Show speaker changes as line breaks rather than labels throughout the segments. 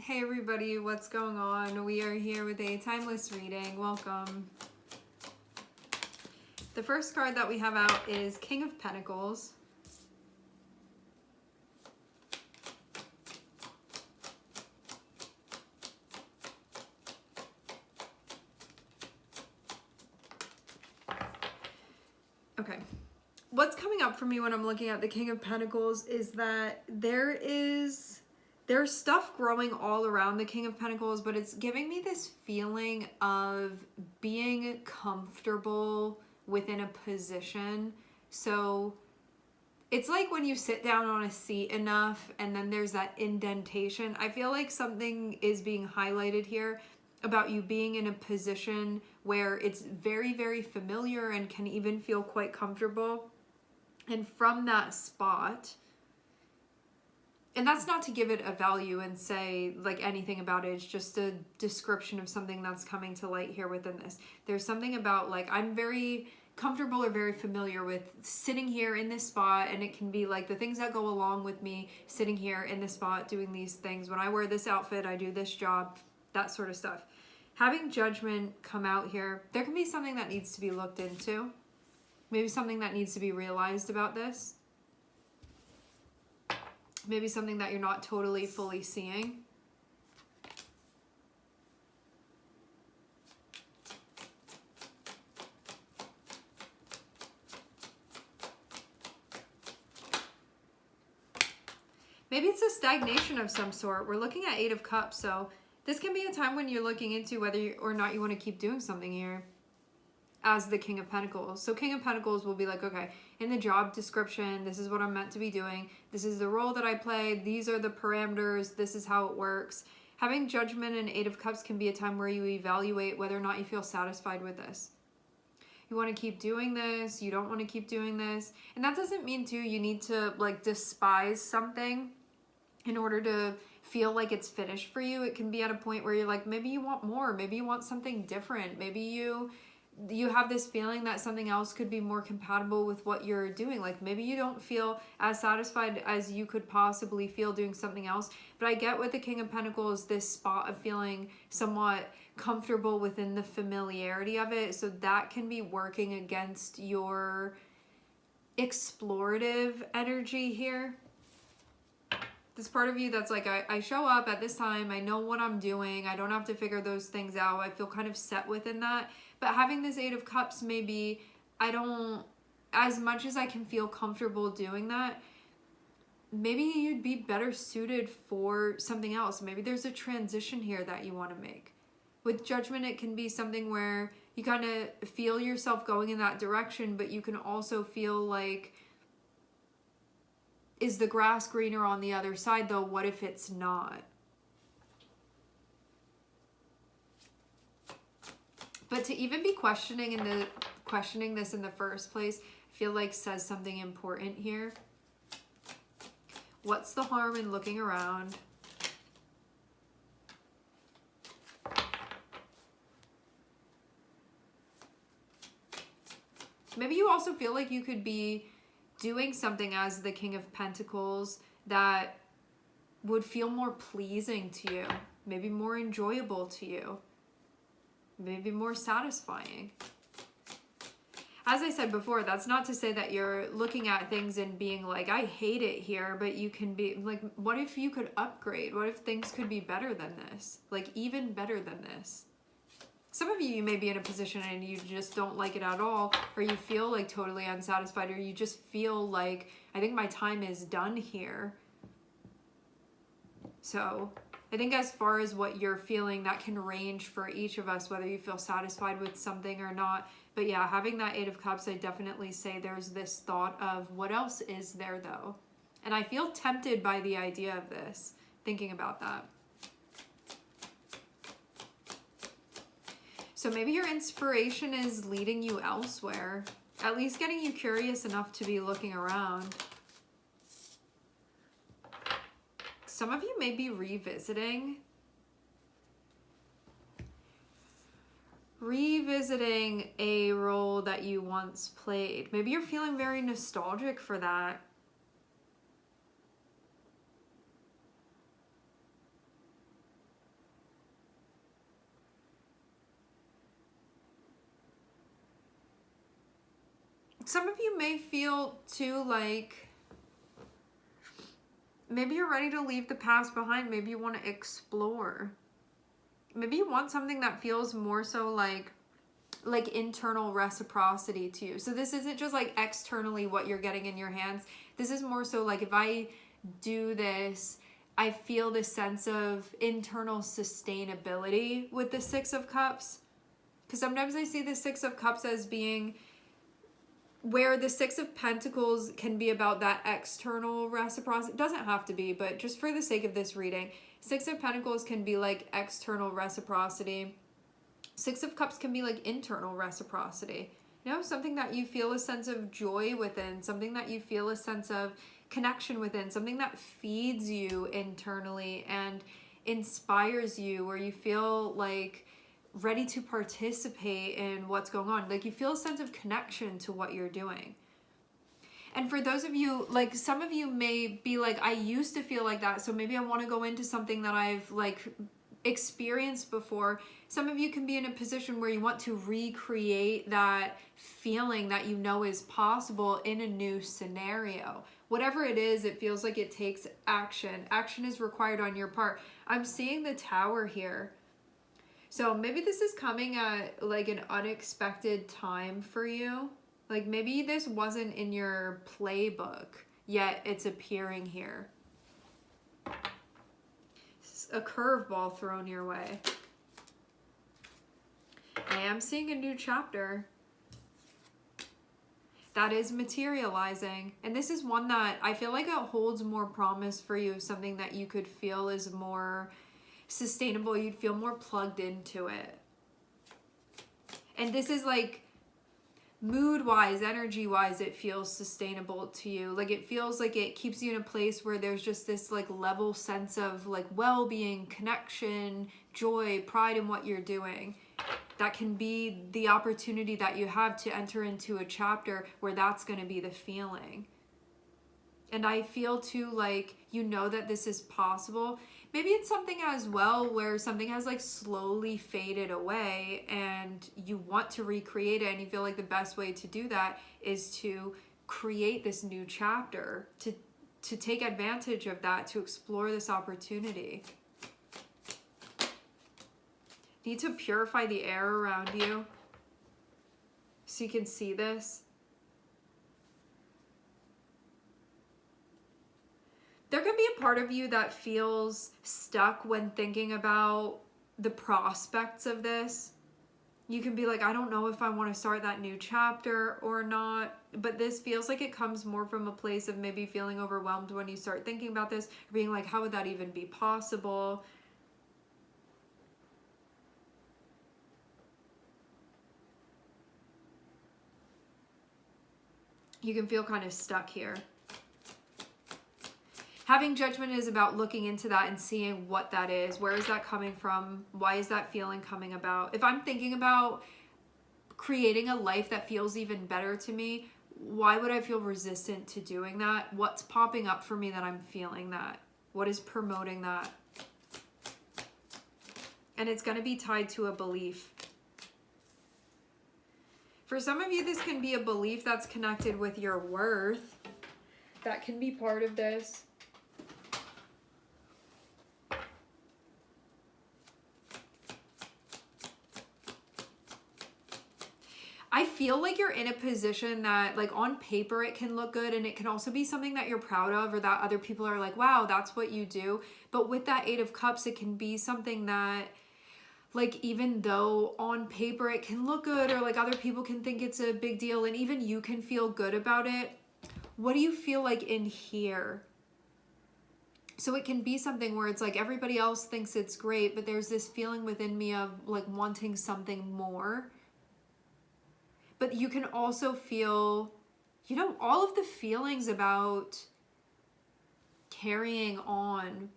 Hey everybody, what's going on? We are here with a timeless reading. Welcome. The first card that we have out is King of Pentacles. Okay. What's coming up for me when I'm looking at the King of Pentacles is that there's stuff growing all around the King of Pentacles, but it's giving me this feeling of being comfortable within a position. So it's like when you sit down on a seat enough and then there's that indentation. I feel like something is being highlighted here about you being in a position where it's very, very familiar and can even feel quite comfortable. And from that spot, and that's not to give it a value and say like anything about it, it's just a description of something that's coming to light here within this. There's something about like, I'm very comfortable or very familiar with sitting here in this spot, and it can be like the things that go along with me sitting here in this spot doing these things. When I wear this outfit, I do this job, that sort of stuff. Having judgment come out here, there can be something that needs to be looked into. Maybe something that needs to be realized about this. Maybe something that you're not totally fully seeing. Maybe it's a stagnation of some sort. We're looking at 8 of Cups, so this can be a time when you're looking into whether or not you want to keep doing something here as the King of Pentacles. So King of Pentacles will be like, okay, in the job description, this is what I'm meant to be doing. This is the role that I play. These are the parameters. This is how it works. Having judgment and 8 of Cups can be a time where you evaluate whether or not you feel satisfied with this. You want to keep doing this. You don't want to keep doing this. And that doesn't mean too, you need to like despise something in order to feel like it's finished for you. It can be at a point where you're like, maybe you want more. Maybe you want something different. Maybe you have this feeling that something else could be more compatible with what you're doing. Like maybe you don't feel as satisfied as you could possibly feel doing something else. But I get with the King of Pentacles, this spot of feeling somewhat comfortable within the familiarity of it. So that can be working against your explorative energy here. This part of you that's like, I show up at this time, I know what I'm doing, I don't have to figure those things out, I feel kind of set within that. But having this 8 of Cups, maybe I don't, as much as I can feel comfortable doing that, maybe you'd be better suited for something else. Maybe there's a transition here that you want to make. With judgment, it can be something where you kind of feel yourself going in that direction, but you can also feel like, is the grass greener on the other side though? What if it's not? But to even be questioning this in the first place, I feel like says something important here. What's the harm in looking around? Maybe you also feel like you could be doing something as the King of Pentacles that would feel more pleasing to you, maybe more enjoyable to you, maybe more satisfying. As I said before, that's not to say that you're looking at things and being like, I hate it here, but you can be like, what if you could upgrade? What if things could be better than this? Like even better than this? Some of you may be in a position and you just don't like it at all, or you feel like totally unsatisfied, or you just feel like, I think my time is done here. So I think as far as what you're feeling, that can range for each of us, whether you feel satisfied with something or not. But yeah, having that 8 of Cups, I definitely say there's this thought of what else is there though? And I feel tempted by the idea of this, thinking about that. So maybe your inspiration is leading you elsewhere, at least getting you curious enough to be looking around. Some of you may be revisiting a role that you once played. Maybe you're feeling very nostalgic for that. some of you may feel too like maybe you're ready to leave the past behind. Maybe you want to explore. Maybe you want something that feels more so like internal reciprocity to you. So this isn't just like externally what you're getting in your hands. This is more so like, if I do this, I feel this sense of internal sustainability with the Six of Cups. Because sometimes I see the Six of Cups as being where the Six of Pentacles can be about that external reciprocity. It doesn't have to be, but just for the sake of this reading, Six of Pentacles can be like external reciprocity. Six of Cups can be like internal reciprocity. You know, something that you feel a sense of joy within, something that you feel a sense of connection within, something that feeds you internally and inspires you, where you feel like ready to participate in what's going on. Like you feel a sense of connection to what you're doing. And for those of you, like some of you may be like, I used to feel like that, so maybe I want to go into something that I've like experienced before. Some of you can be in a position where you want to recreate that feeling that you know is possible in a new scenario. Whatever it is, it feels like it takes action. Action is required on your part. I'm seeing the Tower here. So maybe this is coming at like an unexpected time for you. Like maybe this wasn't in your playbook, yet it's appearing here. A curveball thrown your way. I am seeing a new chapter that is materializing. And this is one that I feel like it holds more promise for you, something that you could feel is more sustainable. You'd feel more plugged into it. And this is like mood-wise, energy-wise, it feels sustainable to you. Like it feels like it keeps you in a place where there's just this like level sense of like well-being, connection, joy, pride in what you're doing. That can be the opportunity that you have to enter into a chapter where that's going to be the feeling. And I feel too like you know that this is possible. Maybe it's something as well where something has like slowly faded away and you want to recreate it, and you feel like the best way to do that is to create this new chapter, to take advantage of that, to explore this opportunity. Need to purify the air around you so you can see this. There can be a part of you that feels stuck when thinking about the prospects of this. You can be like, I don't know if I want to start that new chapter or not. But this feels like it comes more from a place of maybe feeling overwhelmed when you start thinking about this, being like, how would that even be possible? You can feel kind of stuck here. Having judgment is about looking into that and seeing what that is. Where is that coming from? Why is that feeling coming about? If I'm thinking about creating a life that feels even better to me, why would I feel resistant to doing that? What's popping up for me that I'm feeling that? What is promoting that? And it's going to be tied to a belief. For some of you, this can be a belief that's connected with your worth. That can be part of this. I feel like you're in a position that, like, on paper it can look good, and it can also be something that you're proud of, or that other people are like, wow, that's what you do. But with that Eight of Cups, it can be something that, like, even though on paper it can look good, or like other people can think it's a big deal, and even you can feel good about it, what do you feel like in here? So it can be something where it's like everybody else thinks it's great, but there's this feeling within me of like wanting something more. But you can also feel, you know, all of the feelings about carrying on,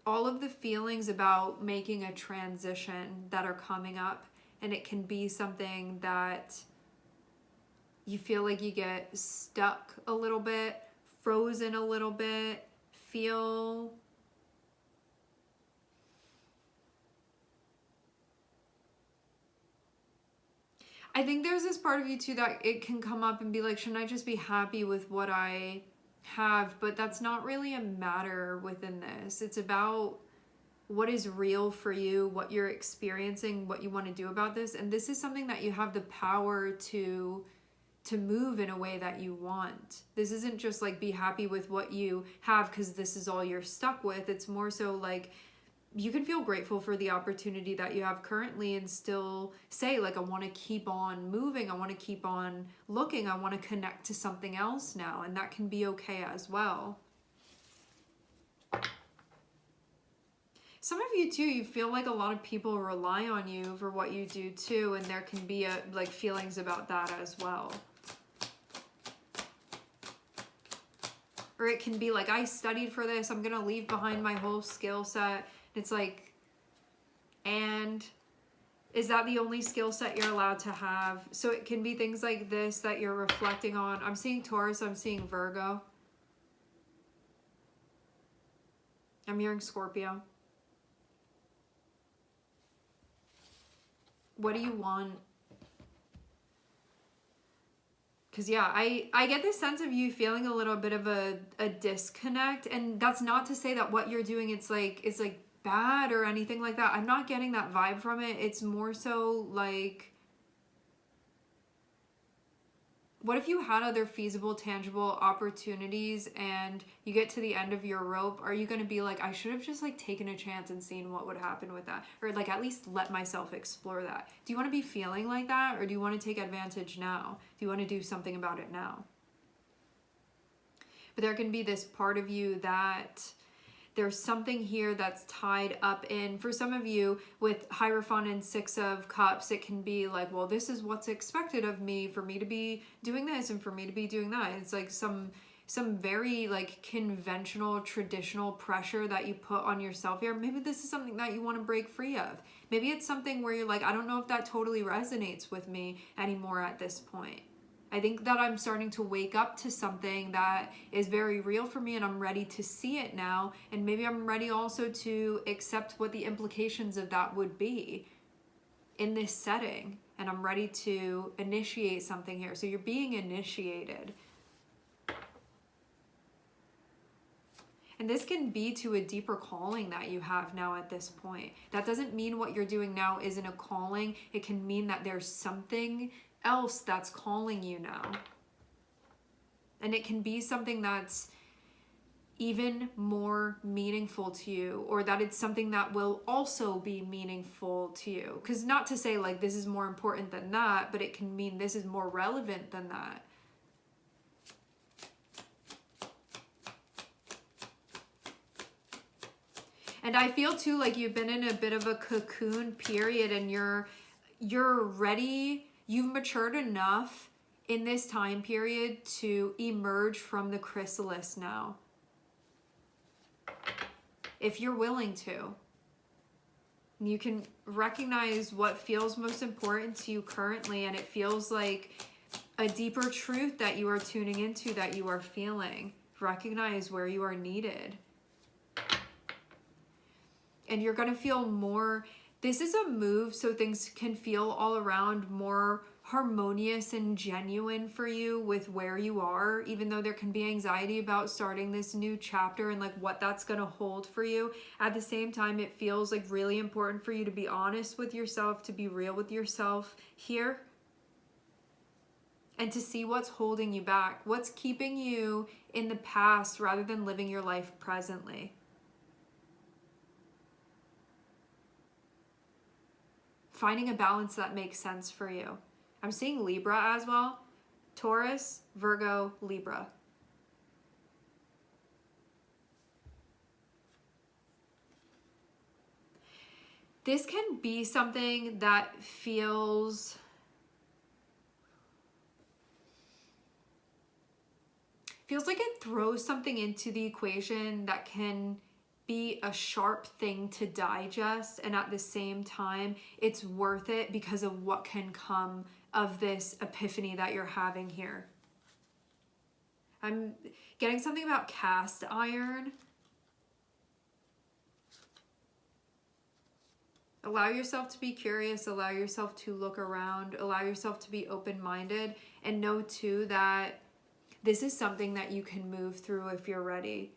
all of the feelings about making a transition that are coming up. And it can be something that you feel like you get stuck a little bit, frozen a little bit, feel I think there's this part of you too that it can come up and be like, shouldn't I just be happy with what I have? But that's not really a matter within this. It's about what is real for you, what you're experiencing, what you want to do about this. And this is something that you have the power to move in a way that you want. This isn't just like be happy with what you have because this is all you're stuck with. It's more so like you can feel grateful for the opportunity that you have currently and still say like, I want to keep on moving. I want to keep on looking. I want to connect to something else now. And that can be okay as well. Some of you too, you feel like a lot of people rely on you for what you do too. And there can be like feelings about that as well. Or it can be like, I studied for this. I'm going to leave behind my whole skill set. It's like, and is that the only skill set you're allowed to have? So it can be things like this that you're reflecting on. I'm seeing Taurus. I'm seeing Virgo. I'm hearing Scorpio. What do you want? Because yeah, I get this sense of you feeling a little bit of a disconnect, and that's not to say that what you're doing it's like bad or anything like that. I'm not getting that vibe from it. It's more so like, what if you had other feasible, tangible opportunities and you get to the end of your rope? Are you going to be like, I should have just like taken a chance and seen what would happen with that? Or like at least let myself explore that. Do you want to be feeling like that? Or do you want to take advantage now? Do you want to do something about it now? But there can be this part of you that there's something here that's tied up in, for some of you with Hierophant and Six of Cups, it can be like, well, this is what's expected of me, for me to be doing this and for me to be doing that. It's like some very like conventional, traditional pressure that you put on yourself here. Maybe this is something that you want to break free of. Maybe it's something where you're like, I don't know if that totally resonates with me anymore at this point. I think that I'm starting to wake up to something that is very real for me and I'm ready to see it now. And maybe I'm ready also to accept what the implications of that would be in this setting. And I'm ready to initiate something here. So you're being initiated. And this can be to a deeper calling that you have now at this point. That doesn't mean what you're doing now isn't a calling. It can mean that there's something else that's calling you now. And it can be something that's even more meaningful to you, or that it's something that will also be meaningful to you. Because not to say like this is more important than that, but it can mean this is more relevant than that. And I feel too like you've been in a bit of a cocoon period and you're ready. You've matured enough in this time period to emerge from the chrysalis now. If you're willing to. You can recognize what feels most important to you currently, and it feels like a deeper truth that you are tuning into, that you are feeling. Recognize where you are needed. And you're going to feel more. This is a move so things can feel all around more harmonious and genuine for you with where you are, even though there can be anxiety about starting this new chapter and like what that's going to hold for you. At the same time, it feels like really important for you to be honest with yourself, to be real with yourself here, and to see what's holding you back, what's keeping you in the past rather than living your life presently. Finding a balance that makes sense for you. I'm seeing Libra as well. Taurus, Virgo, Libra. This can be something that feels like it throws something into the equation that can be a sharp thing to digest, and at the same time it's worth it because of what can come of this epiphany that you're having here. I'm getting something about cast iron. Allow yourself to be curious, allow yourself to look around, allow yourself to be open-minded, and know too that this is something that you can move through if you're ready.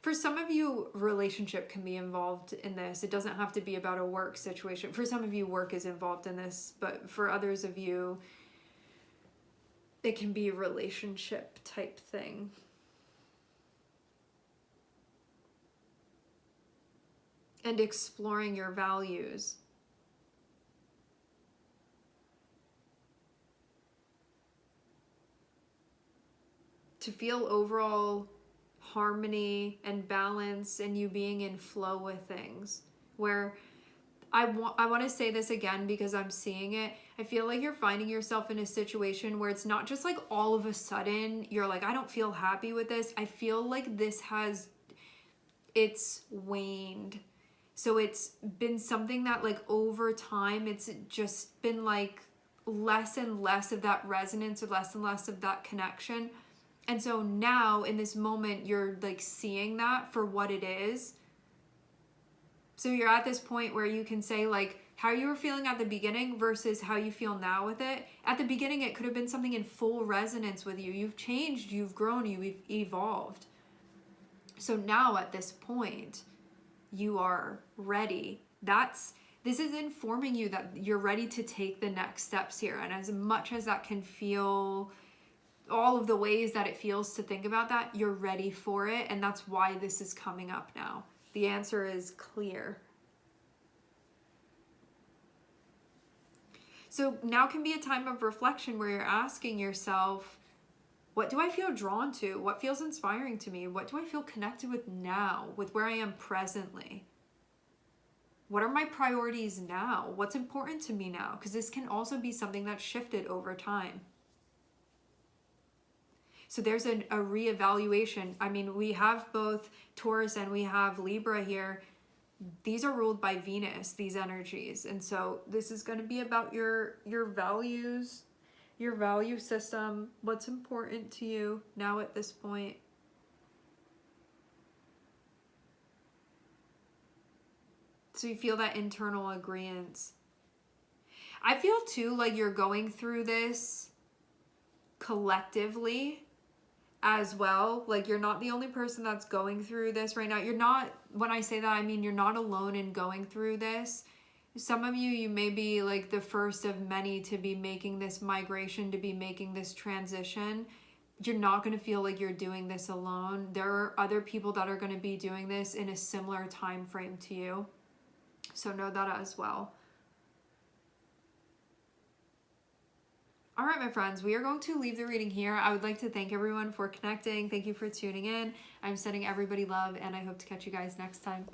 For some of you, relationship can be involved in this. It doesn't have to be about a work situation. For some of you, work is involved in this, but for others of you, it can be a relationship type thing. And exploring your values. To feel overall harmony and balance and you being in flow with things. Where I want to say this again because I'm seeing it. I feel like you're finding yourself in a situation where it's not just like all of a sudden you're like, I don't feel happy with this. I feel like it's waned. So it's been something that like over time, it's just been like less and less of that resonance or less and less of that connection. And so now in this moment, you're like seeing that for what it is. So you're at this point where you can say like how you were feeling at the beginning versus how you feel now with it. At the beginning, it could have been something in full resonance with you. You've changed, you've grown, you've evolved. So now at this point, you are ready. This is informing you that you're ready to take the next steps here. And as much as that can feel, all of the ways that it feels to think about that, you're ready for it. And that's why this is coming up now. The answer is clear. So now can be a time of reflection where you're asking yourself, what do I feel drawn to? What feels inspiring to me? What do I feel connected with now, with where I am presently? What are my priorities now? What's important to me now? Because this can also be something that's shifted over time. So there's a reevaluation. I mean, we have both Taurus and we have Libra here. These are ruled by Venus, these energies. And so this is going to be about your values, your value system, what's important to you now at this point. So you feel that internal agreement. I feel too like you're going through this collectively as well. Like you're not the only person that's going through this right now. You're not, when I say that, I mean you're not alone in going through this. Some of you may be like the first of many to be making this migration, to be making this transition. You're not going to feel like you're doing this alone. There are other people that are going to be doing this in a similar time frame to you. So know that as well. All right, my friends, we are going to leave the reading here. I would like to thank everyone for connecting. Thank you for tuning in. I'm sending everybody love, and I hope to catch you guys next time.